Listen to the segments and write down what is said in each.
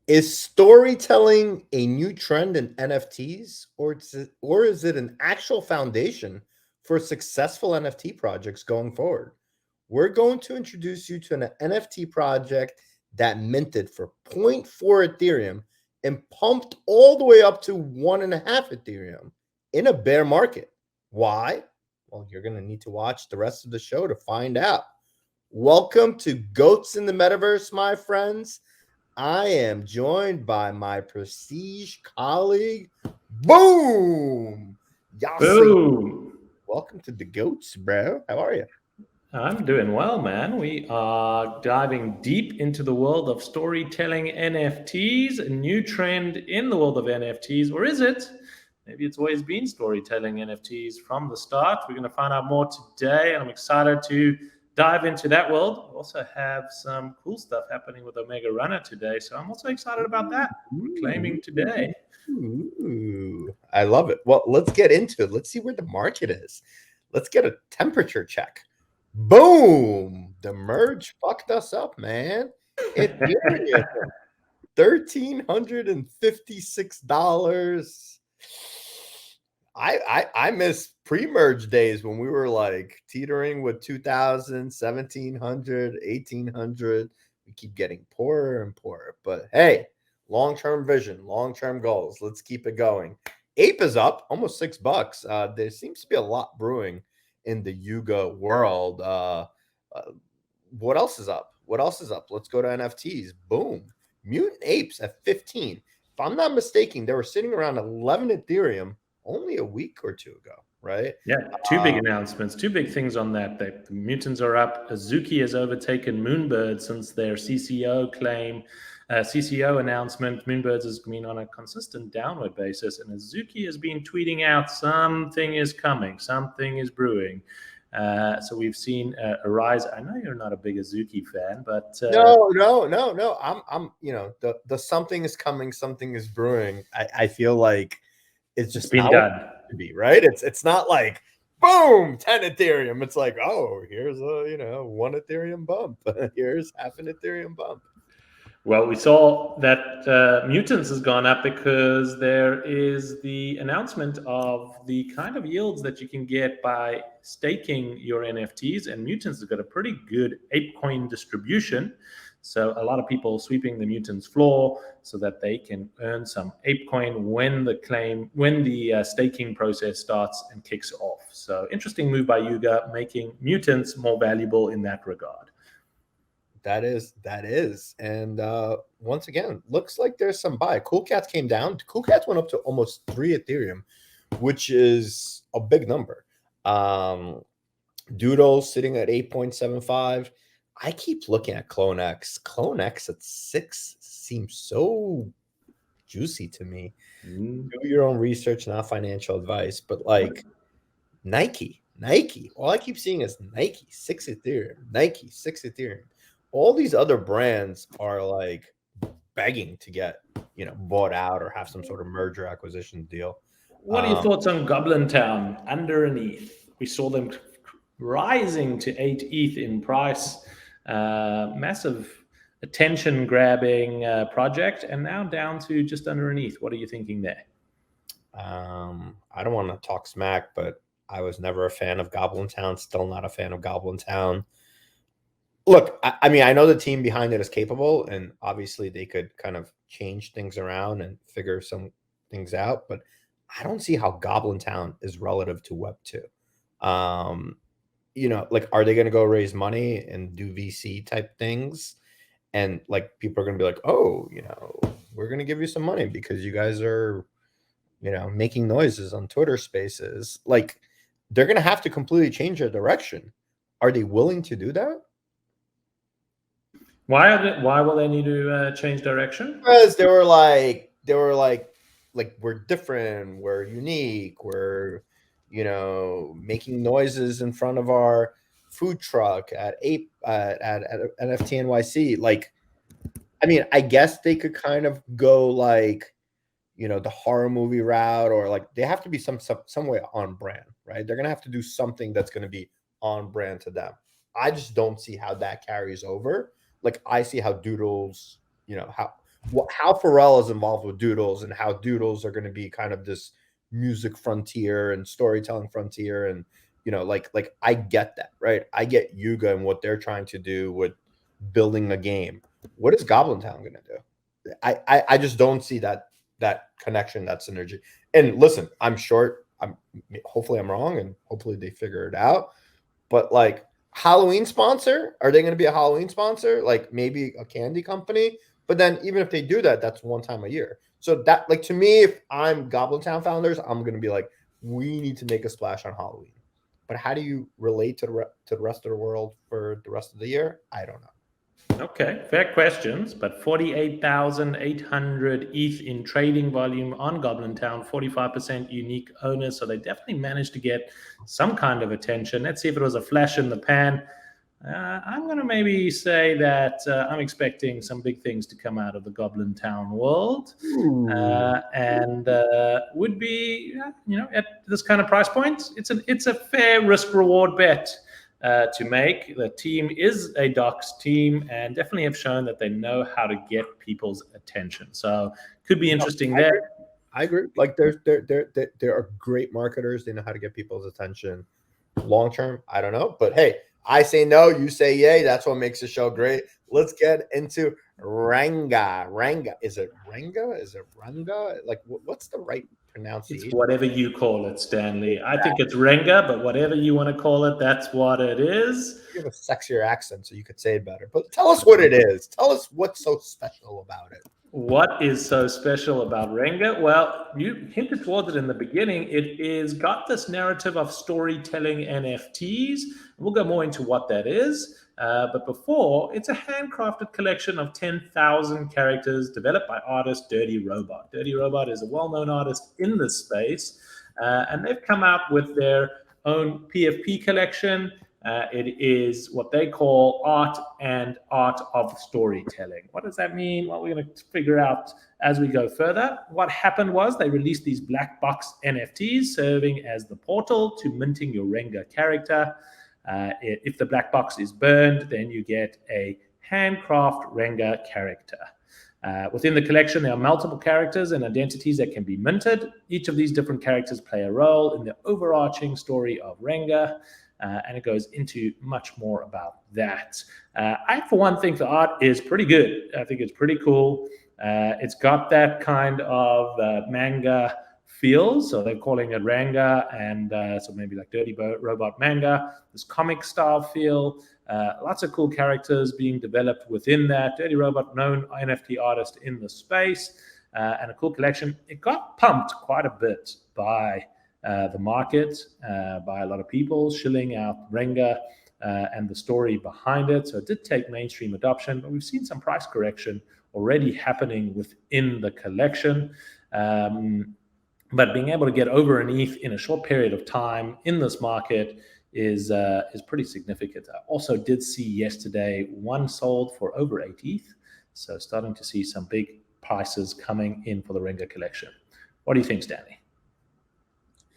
Is storytelling a new trend in NFTs, or is it an actual foundation for successful NFT projects going forward? We're going to introduce you to an NFT project that minted for zero point 0.4 Ethereum and pumped all the way up to 1.5 Ethereum in a bear market. Why? Well, you're going to need to watch the rest of the show to find out. Welcome to Goats in the Metaverse, my friends. I am joined by my prestige colleague, Boom! Yasi. Boom. Welcome to the Goats, bro. How are you? I'm doing well, man. We are diving deep into the world of storytelling NFTs, a new trend in the world of NFTs. Or is it? Maybe it's always been storytelling NFTs from the start. We're going to find out more today, and I'm excited to dive into that world. We also have some cool stuff happening with Omega Runner today, so I'm also excited about that. We're claiming today. Ooh, I love it. Well, let's get into it. Let's see where the market is. Let's get a temperature check. Boom! The merge fucked us up, man. Ethereum, $1,356. I miss pre-merge days when we were like teetering with 2,000, 1,700, 1,800. We keep getting poorer and poorer. But hey, long-term vision, long-term goals. Let's keep it going. Ape is up almost $6. There seems to be a lot brewing in the Yuga world. What else is up? What else is up? Let's go to NFTs. Boom. Mutant Apes at 15. If I'm not mistaken, they were sitting around 11 Ethereum only a week or two ago, right? Yeah, two big announcements, two big things on that. The mutants are up. Azuki has overtaken Moonbird since their CCO claim, CCO announcement. Moonbirds has been on a consistent downward basis, and Azuki has been tweeting out something is coming, something is brewing. So we've seen a rise. I know you're not a big Azuki fan, but No. I'm the something is coming, something is brewing. I feel like it's it's just been not what done. it should be, right? It's not like boom, 10 Ethereum. It's like, oh, here's a 1 Ethereum bump. Here's half an Ethereum bump. Well, we saw that Mutants has gone up because there is the announcement of the kind of yields that you can get by staking your NFTs, and Mutants has got a pretty good ApeCoin distribution. So a lot of people sweeping the Mutants floor so that they can earn some ApeCoin when the staking process starts and kicks off. So interesting move by Yuga, making Mutants more valuable in that regard. That is. And once again, looks like there's some buy. Cool Cats came down. Cool Cats went up to almost 3 Ethereum, which is a big number. Doodle sitting at 8.75. I keep looking at Clone X. Clone X at 6 seems so juicy to me. Do your own research, not financial advice, but like Nike. All I keep seeing is Nike, 6 Ethereum, Nike, 6 Ethereum. All these other brands are like begging to get, bought out or have some sort of merger acquisition deal. What are your thoughts on Goblin Town underneath? We saw them rising to 8 ETH in price. Massive attention grabbing project, and now down to just underneath. What are you thinking there? I don't want to talk smack, but I was never a fan of Goblin Town, still not a fan of Goblin Town. Look, I mean, I know the team behind it is capable, and obviously they could kind of change things around and figure some things out, but I don't see how Goblin Town is relative to Web 2. Like, are they going to go raise money and do VC type things? And like, people are going to be like, oh, we're going to give you some money because you guys are, making noises on Twitter spaces. Like, they're going to have to completely change their direction. Are they willing to do that? Why will they need to change direction? Because they were like, we're different, we're unique, we're making noises in front of our food truck at NFT NYC. Like, I mean, I guess they could kind of go like, the horror movie route, or like they have to be some way on brand, right? They're gonna have to do something that's gonna be on brand to them. I just don't see how that carries over. Like, I see how Doodles, how how Pharrell is involved with doodles and how doodles are going to be kind of this music frontier and storytelling frontier. And like I get that, right? I get Yuga and what they're trying to do with building a game. What is Goblin Town going to do? I just don't see that connection, that synergy. And listen, I'm short. Hopefully I'm wrong, and hopefully they figure it out. But like, Halloween sponsor, are they going to be a Halloween sponsor? Like maybe a candy company. But then even if they do that, that's one time a year. So that, like, to me, if I'm Goblin Town founders, I'm going to be like, we need to make a splash on Halloween. But how do you relate to the rest of the world for the rest of the year? I don't know. Okay, fair questions, but 48,800 ETH in trading volume on Goblin Town, 45% unique owners, so they definitely managed to get some kind of attention. Let's see if it was a flash in the pan. I'm going to maybe say that I'm expecting some big things to come out of the Goblin Town world, and would be, at this kind of price point, it's a fair risk reward bet to make. The team is a docs team and definitely have shown that they know how to get people's attention. So could be interesting there. I agree. Like, there are great marketers. They know how to get people's attention. Long term, I don't know. But hey, I say no, you say yay. That's what makes the show great. Let's get into Renga. Renga. Is it Renga? Is it Renga? Like, what's the right pronunciation? It's whatever you call it, Stanley. I think it's Renga, but whatever you want to call it, that's what it is. You have a sexier accent, so you could say it better. But tell us what it is. Tell us what's so special about it. What is so special about Renga? Well, you hinted towards it in the beginning. It is got this narrative of storytelling NFTs. We'll go more into what that is. But before, it's a handcrafted collection of 10,000 characters developed by artist Dirty Robot. Dirty Robot is a well-known artist in this space, and they've come out with their own PFP collection. It is what they call art and art of storytelling. What does that mean? Well, we're going to figure out as we go further. What happened was they released these black box NFTs serving as the portal to minting your Renga character. If the black box is burned, then you get a handcraft Renga character. Within the collection, there are multiple characters and identities that can be minted. Each of these different characters play a role in the overarching story of Renga. And it goes into much more about that. I, for one, think the art is pretty good. I think it's pretty cool. It's got that kind of manga feel, so they're calling it Renga, and so maybe like Dirty Robot manga, this comic style feel. Lots of cool characters being developed within that. Dirty Robot, known NFT artist in the space, and a cool collection. It got pumped quite a bit by the market, by a lot of people shilling out Renga and the story behind it. So it did take mainstream adoption, but we've seen some price correction already happening within the collection. But being able to get over an ETH in a short period of time in this market is pretty significant. I also did see yesterday one sold for over 8 ETH. So starting to see some big prices coming in for the Renga collection. What do you think, Stanley?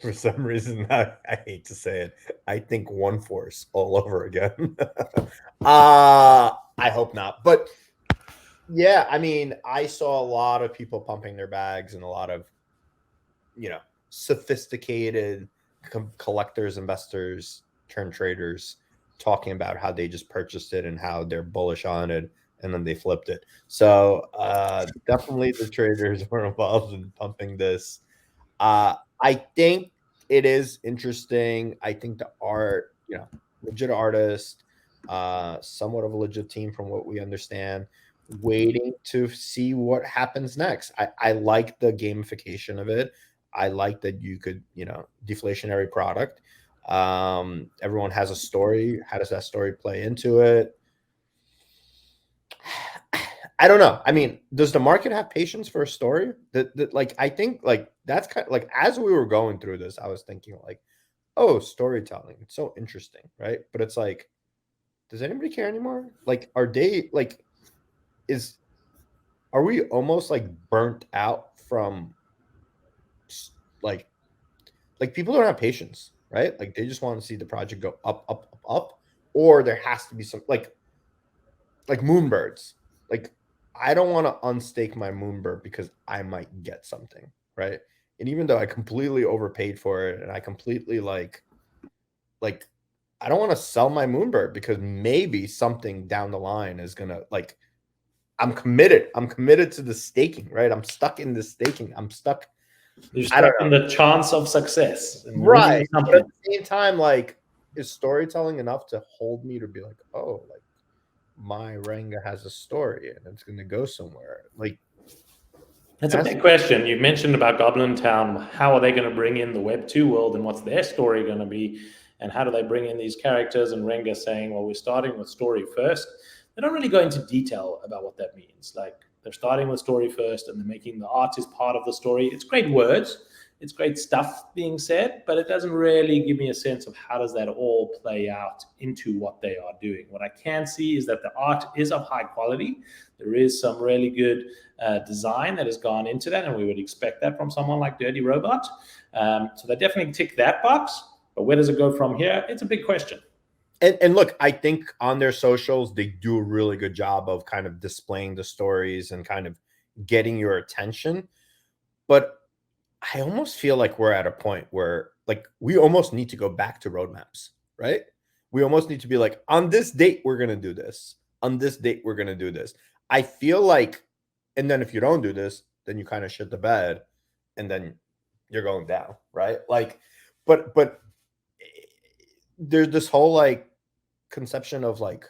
For some reason, I hate to say it, I think One Force all over again. I hope not. But yeah, I mean, I saw a lot of people pumping their bags and a lot of, sophisticated collectors, investors, turn traders talking about how they just purchased it and how they're bullish on it, and then they flipped it. So definitely the traders were involved in pumping this. I think it is interesting. I think the art, legit artist, somewhat of a legit team from what we understand, waiting to see what happens next. I like the gamification of it. I like that you could, deflationary product. Everyone has a story. How does that story play into it? I don't know. I mean, does the market have patience for a story? That like, I think like that's kind of like, as we were going through this, I was thinking like, oh, storytelling. It's so interesting, right? But it's like, does anybody care anymore? Like, are we almost like burnt out from like people don't have patience, right? Like they just want to see the project go up, up, up, up, or there has to be some like moonbirds. Like, I don't want to unstake my Moonbird because I might get something, right? And even though I completely overpaid for it and I completely like I don't want to sell my Moonbird because maybe something down the line is gonna like I'm committed. I'm committed to the staking, right? I'm stuck in the staking. I'm stuck. You're I don't stuck in know. the chance of success and winning Right. But something. at the same time, like, is storytelling enough to hold me to be like, oh, like my Renga has a story and it's gonna go somewhere. Like That's a big question. You mentioned about Goblin Town. How are they going to bring in the Web 2 world and what's their story going to be? And how do they bring in these characters? And Renga saying, well, we're starting with story first. They don't really go into detail about what that means. Like they're starting with story first and they're making the art is part of the story. It's great words. It's great stuff being said, but it doesn't really give me a sense of how does that all play out into what they are doing. What I can see is that the art is of high quality. There is some really good design that has gone into that, and we would expect that from someone like Dirty Robot. So they definitely tick that box. But where does it go from here? It's a big question. And look, I think on their socials they do a really good job of kind of displaying the stories and kind of getting your attention. But I almost feel like we're at a point where like we almost need to go back to roadmaps, right? We almost need to be like, on this date, we're gonna do this. On this date, we're gonna do this. I feel like, and then if you don't do this, then you kind of shit the bed and then you're going down, right? Like, but there's this whole like conception of like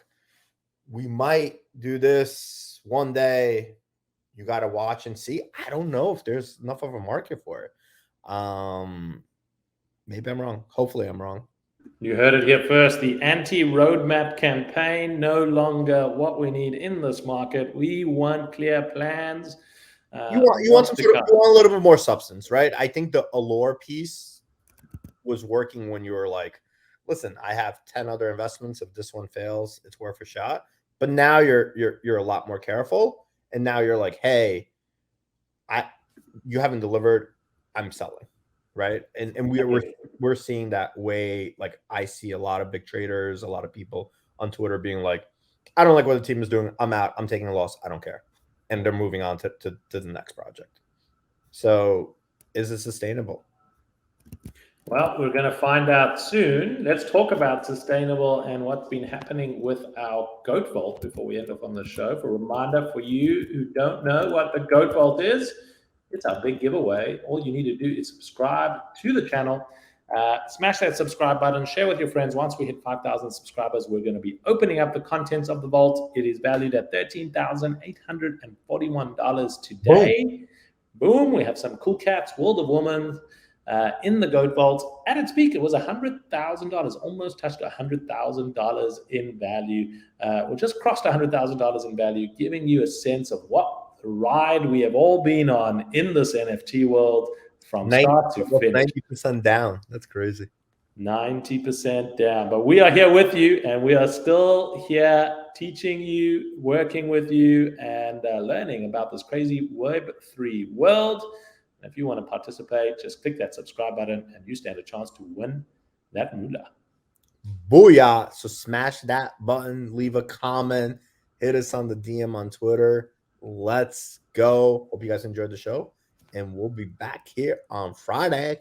we might do this one day. You got to watch and see. I don't know if there's enough of a market for it. Maybe I'm wrong. Hopefully I'm wrong. You heard it here first. The anti roadmap campaign no longer what we need in this market. We want clear plans. You want What's some to sort of come? you want a little bit more substance, right? I think the allure piece was working when you were like, listen, I have 10 other investments. If this one fails, it's worth a shot. But now you're a lot more careful. And now you're like, hey, you haven't delivered, I'm selling. Right. And we're seeing that way. Like I see a lot of big traders, a lot of people on Twitter being like, I don't like what the team is doing. I'm out. I'm taking a loss. I don't care. And they're moving on to the next project. So is it sustainable? Well, we're going to find out soon. Let's talk about sustainable and what's been happening with our Goat Vault before we end up on the show. For a reminder for you who don't know what the Goat Vault is, it's our big giveaway. All you need to do is subscribe to the channel, smash that subscribe button, share with your friends. Once we hit 5,000 subscribers, we're going to be opening up the contents of the vault. It is valued at $13,841 today. Boom. We have some cool cats, World of Woman, in the Goat Vault. At its peak, it was $100,000, almost touched $100,000 in value. We just crossed $100,000 in value, giving you a sense of what ride we have all been on in this NFT world from start to finish. 90% down. That's crazy. 90% down. But we are here with you, and we are still here teaching you, working with you, and learning about this crazy Web3 world. And if you want to participate, just click that subscribe button and you stand a chance to win that moolah. Booyah. So smash that button, leave a comment, hit us on the DM on Twitter. Let's go. Hope you guys enjoyed the show. And we'll be back here on Friday.